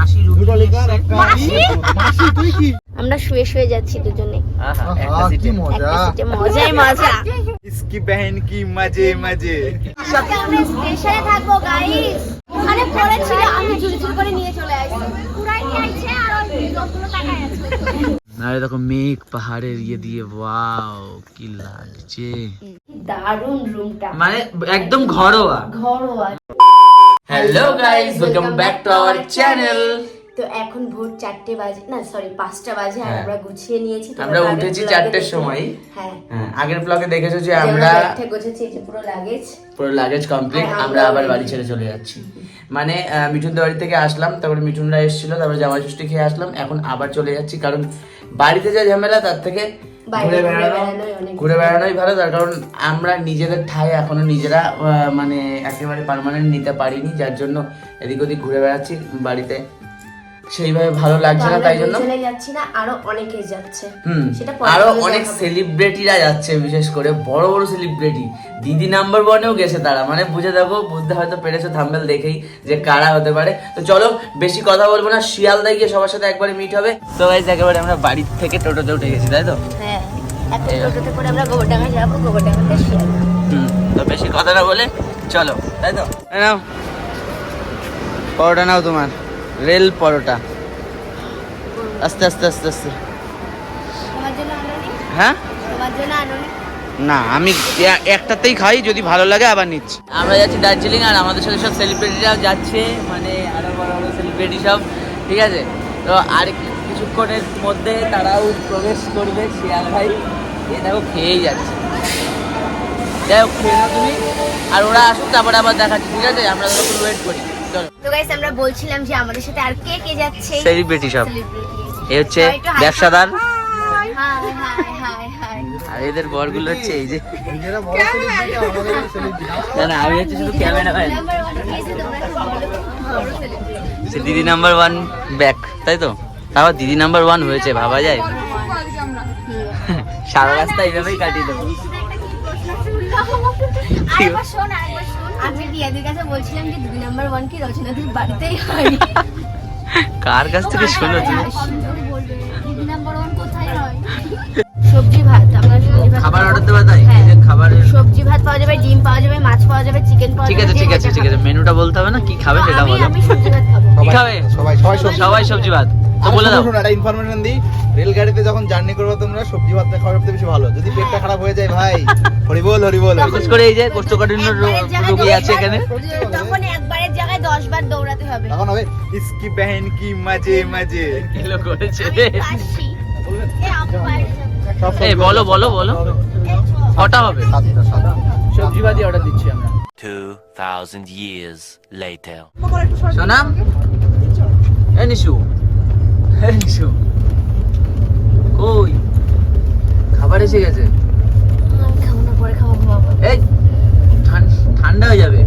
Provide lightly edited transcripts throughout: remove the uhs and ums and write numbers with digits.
মাসি দুটো লেখা মাসি মাসি তুই কি আমরা শুয়ে শুয়ে যাচ্ছি দুজনে। একটা সিটে মজা মজাই মজা। इसकी बहन की मजे मजे আমরা স্টেশনে থাকবো গাইস। ওখানে পড়েছিল আমি চুরি চুরি করে নিয়ে চলে আসছি। পুরাই নিয়ে আইছে আর ওই লোকগুলো তাকায় আছে। আরে দেখো মেঘ পাহাড়ের ইয়ে দিয়ে, ওয়াও কি লাগছে, দারুণ রুমটা, মানে একদম ঘরোয়া। Hello guys, welcome back to our channel. তো এখন ভোর 4টে বাজে, না সরি 5টা বাজে, আর আমরা গুছিয়ে নিয়েছি। আমরা উঠেছি 4টের সময়। হ্যাঁ, আগের ব্লগে দেখেছো যে আমরা ঠিক গোছেছি, যে পুরো লাগেজ কমপ্লিট। আমরা আবার বাড়ি ছেড়ে চলে যাচ্ছি, মানে মিঠুনদের বাড়ি থেকে আসলাম, তারপরে মিঠুনরা এসেছিল, তারপরে জামাই ষষ্ঠী খেয়ে আসলাম, এখন আবার চলে যাচ্ছি। কারণ বাড়িতে যা ঝামেলা তার থেকে ঘুরে বেড়ানোই ভালো। তার কারণ আমরা নিজেদের ঠাই এখনো নিজেরা মানে একেবারে পার্মানেন্ট নিতে পারিনি, যার জন্য এদিক ওদিক ঘুরে বেড়াচ্ছি। বাড়িতে সেইভাবে ভালো লাগছে না, তাই জন্য যাচ্ছি না, আরো অনেকে যাচ্ছে। আরো অনেক সেলিব্রিটিরা যাচ্ছে, বিশেষ করে বড় বড় সেলিব্রিটি। দিদি নাম্বার 1-এও গেছে তারা, মানে বুঝে দেখো, বুঝতে হয়তো পেরেছো থাম্বনেল দেখেই যে কারা হতে পারে। তো চলো বেশি কথা বলবো না, শিয়ালদায় গিয়ে সবার সাথে একবারে মিট হবে। তো গাইস একেবারে আমরা বাড়ি থেকে টোটোতে উঠে গেছি, তাই তো? হ্যাঁ, এখন টোটোতে করে আমরা গোবরডাঙ্গা যাবো, গোবরডাঙ্গাতে শিয়ালদা। তো বেশি কথা না বলে চলো, তাই তো? নাও পরোটা, নাও তোমার রেল পরোটা। আস্তে আস্তে আস্তে আস্তে। তোমার জন্য আনোনি? হ্যাঁ, তোমার জন্য আনোনি? না, আমি একটাতেই খাই, যদি ভালো লাগে আবার নিচ্ছি। আমরা যাচ্ছি দার্জিলিং, আর আমাদের সাথে সব সেলিব্রিটিরাও যাচ্ছে, মানে আরো বড় বড় সেলিব্রিটি সব, ঠিক আছে? তো আর কিছুক্ষণের মধ্যে তারাও প্রবেশ করবে শিয়ালদায়। এ দেখো খেয়েই যাচ্ছে, যাই হোক খেয়ে নাও তুমি, আর ওরা আসুক তারপরে আবার দেখাচ্ছি, ঠিক আছে? আমরা তখন ওয়েট করি। চলো। তো গাইস আমরা বলছিলাম যে আমাদের সাথে আর কে কে যাচ্ছে? সেলিব্রিটি সব। এই হচ্ছে ব্যবসাদার, হাই হাই হাই হাই। আর এদের বরগুলো হচ্ছে এই যে, নিজেরা বড় সেলিব্রিটি আমাদের সেলিব্রিটি না না, আমি হচ্ছে শুধু ক্যামেরাম্যান। নাম্বার 1 খেয়েছে, তোমরা খুব বড় সেলিব্রিটি। সে দিদি নাম্বার 1 ব্যাক, তাই তো? তারপর দিদি নাম্বার 1 হয়েছে, ভাবা যায়? সারা রাস্তা এইভাবেই কাটিয়ে দেবো। আরেকবার শোন, আমি রিয়াদের কাছে বলছিলাম যে দিদি নাম্বার 1 কি রচনাদের বাড়িতেই হয়। কার কাছ থেকে শোনো তুমি? দিদি নাম্বার 1 কোথায় হয়? সবজি ভাত, আমরা সবজি ভাত খাবার অর্ডার দেবা, তাই? এই যে খাবারের সবজি ভাত পাওয়া যাবে, ডিম পাওয়া যাবে, মাছ পাওয়া যাবে, চিকেন পাওয়া যাবে। ঠিক আছে ঠিক আছে ঠিক আছে, মেনুটা বলতে হবে না, কি খাবে সেটা বলো। আমি সবজি ভাত খাবো। কি খাবে? সবাই সবজি ভাত। তো বলে দাও। শুনুন, একটা ইনফরমেশন দিই, রেলগাড়িতে যখন জার্নি করবে তোমরা সবজি ভাতটা খাওয়া সবচেয়ে বেশি ভালো। যদি পেটটা খারাপ হয়ে যায় ভাই, হরি বল হরি বল। বিশেষ করে এই যে কোষ্ঠকাঠিন্য রোগী আছে এখানে, তখন একবারের জায়গায় 10 বার দৌড়াতে হবে। তখন হবে इसकी बहन की मजे मजे। এগুলো করেছে। কাশি এ আব্বাই এই বলো বলো বলো, কটা হবে? সবজি ভাতই অর্ডার দিচ্ছি আমরা। 2000 years later. সোনাম, এই নিশু, এই নিশু কই? খাবার এসে গেছে। খাবো না, পরে খাবো, ঘুমাবো। এই ঠান্ডা হয়ে যাবে।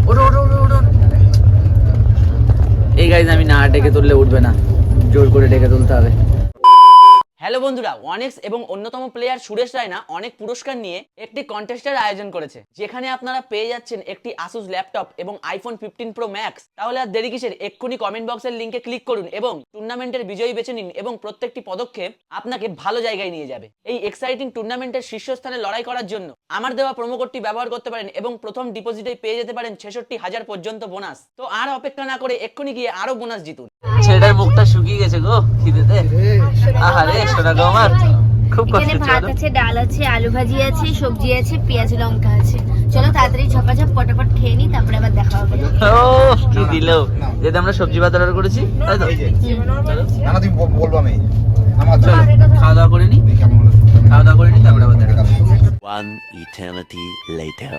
ওঠো ওঠো ওঠো ওঠো। এই গাইজ আমি না ডেকে তুললে উঠবে না, জোর করে ডেকে তুলতে হবে। হ্যালো বন্ধুরা, ওয়ানেক্স এবং অন্যতম প্লেয়ার সুরেশ রায়না অনেক পুরস্কার নিয়ে একটি কন্টেস্টের আয়োজন করেছে, যেখানে আপনারা পেয়ে যাচ্ছেন একটি আসুস ল্যাপটপ এবং আইফোন 15 প্রো ম্যাক্স। তাহলে আর দেরি কিসের, এক্ষুনি কমেন্ট বক্সের লিংকে ক্লিক করুন এবং টুর্নামেন্টের বিজয়ী বেছে নিন, এবং প্রত্যেকটি পদক্ষেপ আপনাকে ভালো জায়গায় নিয়ে যাবে। এই এক্সাইটিং টুর্নামেন্টের শীর্ষস্থানে লড়াই করার জন্য আমার দেওয়া প্রোমো কোডটি ব্যবহার করতে পারেন এবং প্রথম ডিপোজিটেই পেয়ে যেতে পারেন 66,000 পর্যন্ত বোনাস। তো আর অপেক্ষা না করে এক্ষুনি গিয়ে আরো বোনাস জিতুন। ছেলেটার মুখটা শুকিয়ে গেছে গো খিদেতে। আহারে সোনা গো আমার, খুব কষ্ট। এখানে ভাত আছে, ডাল আছে, আলু ভাজি আছে, সবজি আছে, পেঁয়াজ লঙ্কা আছে। চলো তাড়াতাড়ি ঝপাঝপ পটাপট খেয়ে নি, তারপরে আবার দেখা হবে। ও কি দিলো, যেটা আমরা সবজি ভাত অর্ডার করেছি, তাই তো? না না, তুমি বলবো, আমি আমার চলো খাওয়া দাওয়া করে নি, খাওয়া দাওয়া করে নি, তারপরে আবার দেখা হবে। One eternity later.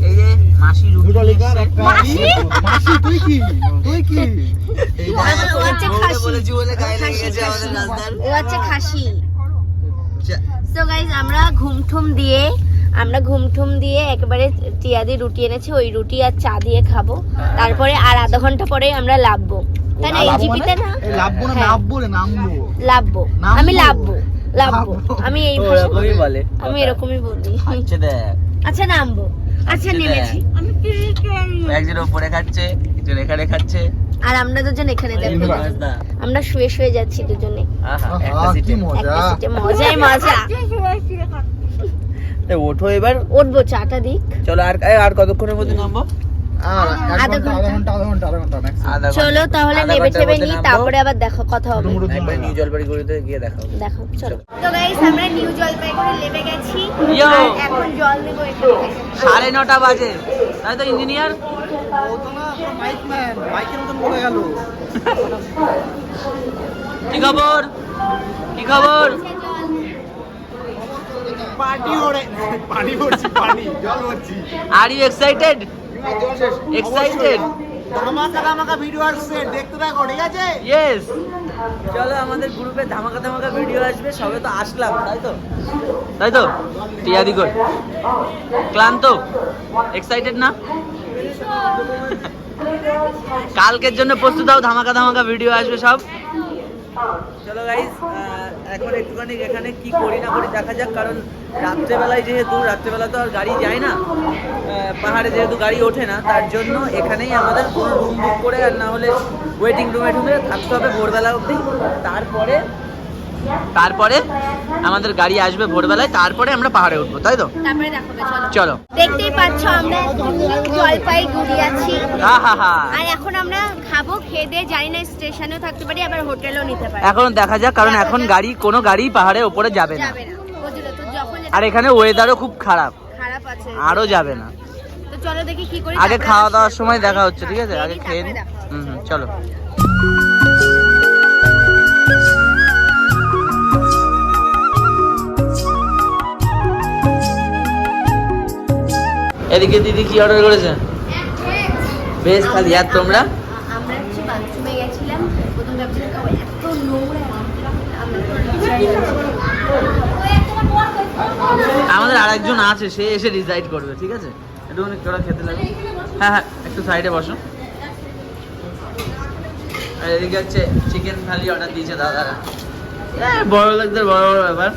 এই যে মাসি দুটো লেখা মাসি মাসি তুই কি এই ও হচ্ছে খাসি। বলেছি বলে গায়ে লেগে গেছে আমাদের রাস্তার। ও হচ্ছে খাসি। সো গাইস আমরা ঘুমঠুম দিয়ে একেবারে টিয়াদি রুটি এনেছে, ওই রুটি আর চা দিয়ে খাবো। তারপরে আর আধা ঘন্টা পরে আমরা লাভবো, তাই না? এই জিপিতে না লাভবো না, নামবো রে, নামবো লাভবো, আমি লাভবো আমি এই ভাষা বলে, আমি এরকমই বলি। আচ্ছা দেখ, আচ্ছা নামবো, আচ্ছা নেমেছি। আমি একজন উপরে খাচ্ছে, একজন এখানে খাচ্ছে, আর আমরা দুজন এখানে দেখো আমরা শুয়ে শুয়ে যাচ্ছি দুজনে কি মজা। একটা সিটে মজাই মজা ওঠো এবার, উঠবো চাটা দিক চলো। আর কতক্ষণের মধ্যে নামবো? আর আধা ঘন্টা। আধা ঘন্টা maximum। চলো তাহলে আধা নেবে ঘন্টার ঠেবে মধ্যে নি, নামবো। তারপরে আবার দেখো কথা হবে। একবার নিউ জলপাইগুড়িতে গিয়ে দেখাও। দেখো চলো। তো গাইস আমরা নিউ জলপাইগুড়ি নেমে গেছি। ইয়ো। আর এখন জল নেবো এখান থেকে। 9:30 বাজে, তাই তো ইঞ্জিনিয়ার? ও তো না পুরো মাইকম্যান, মাইকের মতন বলে গেল। কি খবর? কি খবর? পার্টি ওরে পানি পড়ছি, পানি জল পড়ছি। Are you excited? এক্সাইটেড? ধামাকা ভিডিও আসছে, দেখতে থাকো, ঠিক আছে? ইয়েস। চলো, আমাদের গ্রুপে ধামাকা ভিডিও আসবে, সবে তো আসলাম, তাই তো টিয়াদি কই? ক্লান্ত? এক্সাইটেড না? কালকের জন্য প্রস্তুত হও, ধামাকা ভিডিও আসবে সব। চলো গাইস, এখন একটুখানি এখানে কি করি না করি দেখা যাক, কারণ রাত্রেবেলায় রাত্রেবেলা তো আর গাড়ি যায় না, পাহাড়ে যেহেতু গাড়ি ওঠে না, তার জন্য এখানেই আমাদের কোনো রুম বুক করে আর না হলে ওয়েটিং রুমে থাকতে হবে ভোরবেলা অবধি। তারপরে আমাদের গাড়ি আসবে ভোরবেলায়, তারপরে আমরা পাহাড়ে উঠবো, তাই তো? তারপরে দেখাবে চলো। চলো। দেখতেই পাচ্ছ আমরা জলপাইগুড়ি আছি। হা। আর এখন আমরা খাবো, খেয়ে দিয়ে জানি না স্টেশনেও থাকতে পারি, আবার হোটেলও নিতে পারি। এখন দেখা যাক, কারণ এখন কোনো গাড়ি পাহাড়ে ওপরে যাবে না, যাবে না বুঝলে তো, যখন আর এখানে ওয়েদারও খুব খারাপ, খারাপ আছে আরও যাবে না। তো চলো দেখি কি করি। আগে তারপরে খাওয়া দাওয়ার আসি। সময় দেখা হচ্ছে, ঠিক আছে? আগে খেয়ে তারপরে নিই। দেখা হবে। হুম, চলো। এদিকে দিদি কি অর্ডার করেছে? বেশ খালি। আর তোমরা? আমরা হচ্ছে বাথরুমে গেছিলাম, প্রথম ভাবছিলাম খাবো, এত নোংরা আমাদের আরেকজন আছে, সে এসে ডিসাইড করবে, ঠিক আছে? একটুখানি তোরা খেতে লাগে। হ্যাঁ, একটু সাইডে বসো। আর এদিকে হচ্ছে চিকেন থালি অর্ডার দিয়েছে দাদারা। বড় লোকদের বড় ব্যাপার।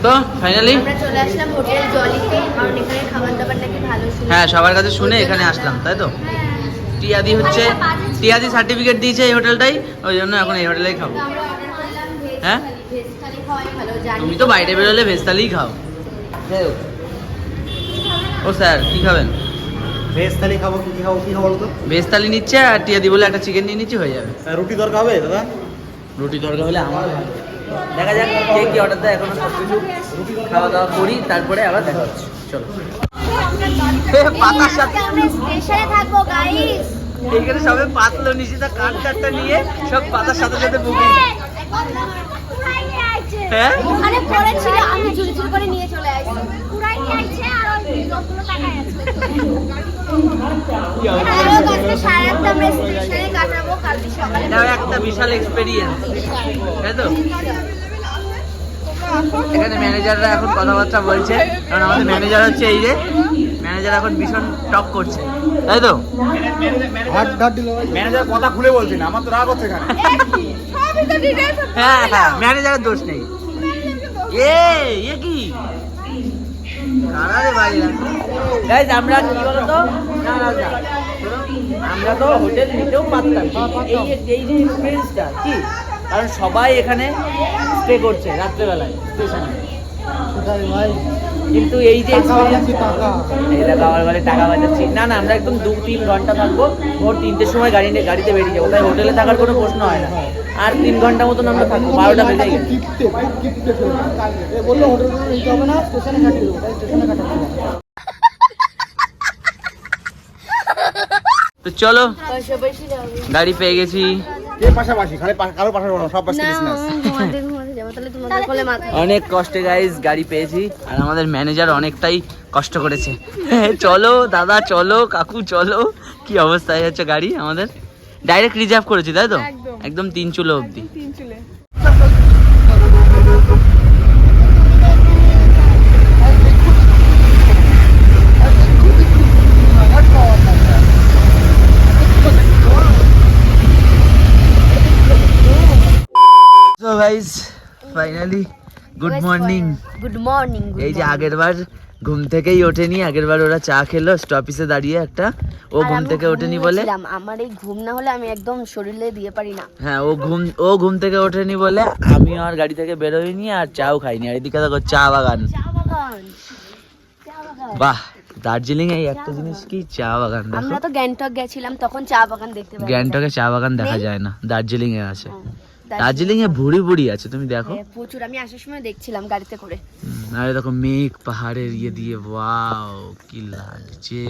তো ফাইনালি আমরা চলে আসলাম হোটেল জলিতে, কারণ এখানে খাবার দাবার নাকি ভালো শুনে। হ্যাঁ, সবার কাছে শুনে এখানে আসলাম, তাই তো? টিয়াদি সার্টিফিকেট দিয়েছে এই হোটেলটাই, ওই জন্য এখন এই হোটেলেই খাবো। আমরা অর্ডার করলাম ভেজ হ্যাঁ? ভেজ থালি খাওয়াই ভালো জানি। তুমি তো বাইরে বেরোলে ভেজ থালিই খাও। ও স্যার, কি খাবেন? ভেজ থালি খাবো, কি খাবো বলো তো? ভেজ থালি নিচ্ছে, আর টিয়াদি বলে একটা চিকেন নিয়ে নিচ্ছে, হয়ে যাবে। রুটি দরকার হবে দাদা? রুটি দরকার হলে আমার দেখা যাক কে কি অর্ডার দেয়, এখনো সব কিছু খাওয়া দাওয়া করি, তারপরে আবার দেখা হচ্ছে। চলো। পাতার সাথে আমরা স্টেশনে থাকবো গাইস। এখানে সবে পাতলো নিশিতা কার্ডটা নিয়ে সব পাতার সাথে সাথে বুকিং। হ্যাঁ? ওখানে পড়েছিল, আমি চুরি করে নিয়ে চলে আসছি। পুরাই নিয়ে আইছে আর ওই লোকগুলো টাকায় আছে। আজকে সারাটা আমরা স্টেশনে কাটাবো, কালকে সকালে এটাও একটা বিশাল এক্সপেরিয়েন্স, তাই তো? এখানে ম্যানেজাররা এখন কথাবার্তা বলছে, কারণ আমাদের ম্যানেজার হচ্ছে এই যে ম্যানেজার এখন ভীষণ টক করছে, তাই তো? ম্যানেজার কথা খুলে বলছি না, আমার তো রাগ হচ্ছে এখানে। হ্যাঁ, ম্যানেজারের দোষ নেই। এ কি কারা রে ভাই? গাইস, আমরা কি বলতো, না আমরা তো হোটেল নিতেও পারতাম, এই যে এক্সপেরিয়েন্সটা কি, কারণ সবাই এখানে স্টে করছে রাত্রেবেলায় স্টেশনে, কিন্তু এই যে এক্সপেরিয়েন্স, এই দেখো আমার বলে টাকা বাঁচাচ্ছি। না, আমরা একদম 2-3 ঘন্টা থাকবো, ভোর 3টের সময় গাড়িতে বেরিয়ে যাবো, তাই হোটেলে থাকার কোনো প্রশ্ন হয় না। আর 3 ঘন্টা মতন আমরা থাকবো, 12টা বেজে গেছে। তো চলো, গাড়ি পেয়ে গেছি। পাশাপাশি খালি কারো পাশাপাশি সব পাশে না, বিজনেস। ঘুমাতে যাবো, তাহলে তোমাদের কোলে মাথা। অনেক কষ্টে গাইস গাড়ি পেয়েছি, আর আমাদের ম্যানেজার অনেকটাই কষ্ট করেছে। চলো দাদা, চলো কাকু, চলো। কি অবস্থায় হচ্ছে গাড়ি আমাদের, ডাইরেক্ট রিজার্ভ করেছি, তাই তো? একদম 3 চুলো অবধি। So guys, finally good morning. Good morning. এই যে আগের বার ঘুম থেকেই ওঠেনি, আগের বার ওরা চা খেলো স্টপিসে দাঁড়িয়ে একটা, ও ঘুম থেকে ওঠেনি বলে, আমার এই ঘুম না হলে আমি একদম শরীরে দিয়ে পারি না। হ্যাঁ ও ঘুম থেকে ওঠেনি বলে আমি আর গাড়ি থেকে বেরোইনি আর চাও খাইনি। আর এদিকে দেখো চা বাগান, বাহ দার্জিলিং এই একটা জিনিস কি চা বাগান। আমরা তো গ্যাংটক গেছিলাম তখন চা বাগান দেখতে পাই। গ্যাংটকে চা বাগান দেখা যায় না, দার্জিলিং এ আছে। দার্জিলিং এ ভুড়ি ভুড়ি আছে, তুমি দেখো প্রচুর, আমি আসার সময় দেখছিলাম গাড়িতে করে। আরে দেখো মেঘ পাহাড়ের ইয়ে দিয়ে, ওয়াও কি লাগছে।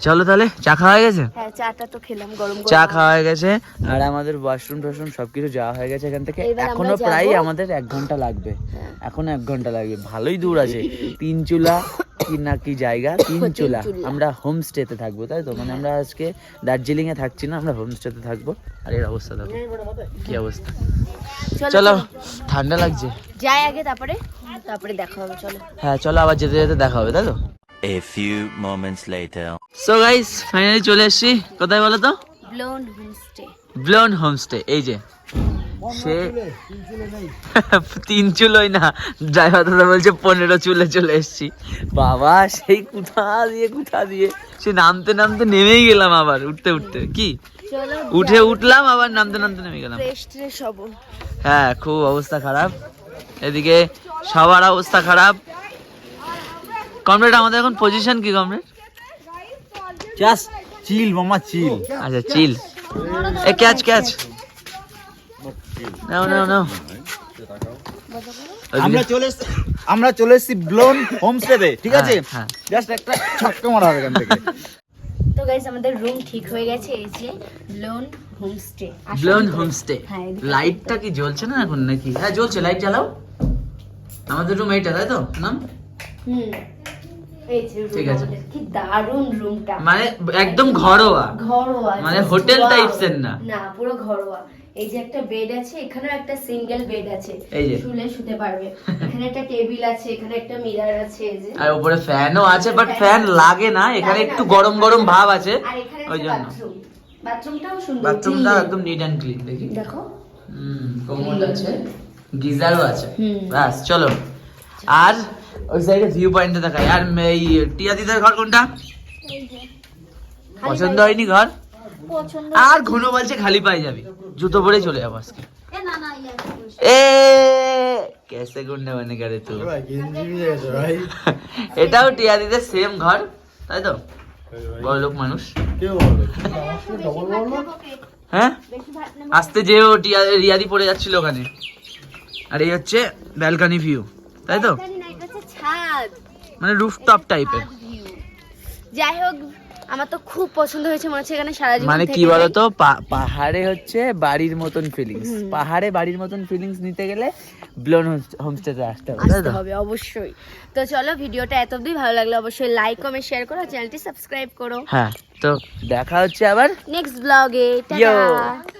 চলো তাহলে, চা খাওয়া হয়ে গেছে? হ্যাঁ চাটা তো খেলাম, গরম গরম চা খাওয়া হয়ে গেছে আর আমাদের ওয়াশরুম টাশরুম সবকিছু যাওয়া হয়ে গেছে এখান থেকে। এবার আমরা এখনো যাবো। প্রায় আমাদের 1 ঘন্টা লাগবে, এখনো 1 ঘন্টা লাগবে, ভালোই দূর আছে। 3 চুলা কি না কি জায়গা, 3 চুলা। আমরা হোমস্টেতে থাকবো, তাই তো? মানে আমরা আজকে দার্জিলিং এ থাকছি না, আমরা হোমস্টেতে থাকবো। আর এর অবস্থা দেখো কি অবস্থা। চলো ঠান্ডা লাগছে, যাই আগে তারপরে দেখা হবে। চলো হ্যাঁ চলো, আবার যেতে যেতে দেখা হবে, তাই তো? A few moments later. So guys finally চলে এসেছি, কোথায় বলো তো? Blown homestay. Blown homestay. এই যে সে 3 চুলোই না, ড্রাইভার দাদা বলছে 15 চুলে চলে এসেছি। বাবা সেই কোথা দিয়ে সে নামতে নামতে নেমেই গেলাম, আবার উঠতে কি চলো উঠলাম আবার নামতে নেমে গেলাম। ফ্রেশ হবো। হ্যাঁ খুব অবস্থা খারাপ, এদিকে সবার অবস্থা খারাপ। কমরেড আমাদের এখন পজিশন কি কমরেড? জাস্ট চিল মামা, চিল। আচ্ছা চিল। এ ক্যাচ নাও। আমরা চলে এসেছি ব্লোন হোমস্টেতে, ঠিক আছে? হ্যাঁ। জাস্ট একটা ছক্কা মারা হবে এখান থেকে। তো গাইস আমাদের রুম ঠিক হয়ে গেছে, এই যে ব্লোন হোমস্টে। Blown homestay. হ্যাঁ, এদিকে। লাইটটা কি জ্বলছে না এখন নাকি? হ্যাঁ জ্বলছে, লাইট জ্বালাও। আমাদের রুম এইটা, তাই তো? নাম এই যে ঠিক আছে। কি দারুণ রুমটা, মানে একদম ঘরোয়া, মানে just হোটেল wow। টাইপস এর না, পুরো ঘরোয়া। এই যে একটা বেড আছে, এখানেও একটা সিঙ্গেল বেড আছে, এই যে। শুতে পারবে। এখানে একটা টেবিল আছে, এখানে একটা মিরর আছে, এই যে। আর উপরে ফ্যানও আছে, বাট ফ্যান লাগে না, এখানে একটু গরম গরম ভাব আছে আর এখানে ওই জন্য। বাথরুমটাও সুন্দর, বাথরুমটা clean। একদম নিট এন্ড ক্লিন, দেখি। দেখো কমোড আছে, গিজারও আছে। বাস চলো, আর ওই সাইডে ভিউ পয়েন্টে দেখাই। আর এই টিয়া দিদার ঘর কোনটা? পছন্দ হয়নি ঘর? পছন্দ। আর ঘন বলছে খালি পায়ে যাবি, জুতো পরে চলে যাবো আজকে। না এ कैसे गुंडे बने करे तू? এটাও টিয়া দিদের সেম ঘর, তাই তো? বড় লোক মানুষ। হ্যাঁ আসতে যেও, রিয়াদি পড়ে যাচ্ছিল ওখানে। আর এই হচ্ছে ব্যালকনি ভিউ, তাই তো? ছাদ, মানে রুফটপ টাইপের। যাই হোক আমার তো খুব পছন্দ হয়েছে, মনে হচ্ছে এখানে সারা জীবন মানে কি থেকে বলতো, পাহাড়ে হচ্ছে বাড়ির মতন ফিলিংস, পাহাড়ে বাড়ির মতন ফিলিংস নিতে গেলে ব্লোন হোমস্টেতে আসতে হবে, তাই আসতে তো? হবে অবশ্যই। তো চলো ভিডিওটা এত অবধি, ভালো লাগলে অবশ্যই লাইক কমেন্ট শেয়ার করো, চ্যানেলটি সাবস্ক্রাইব করো। হ্যাঁ তো দেখা হচ্ছে আবার নেক্সট ব্লগে। Yo! টাটা।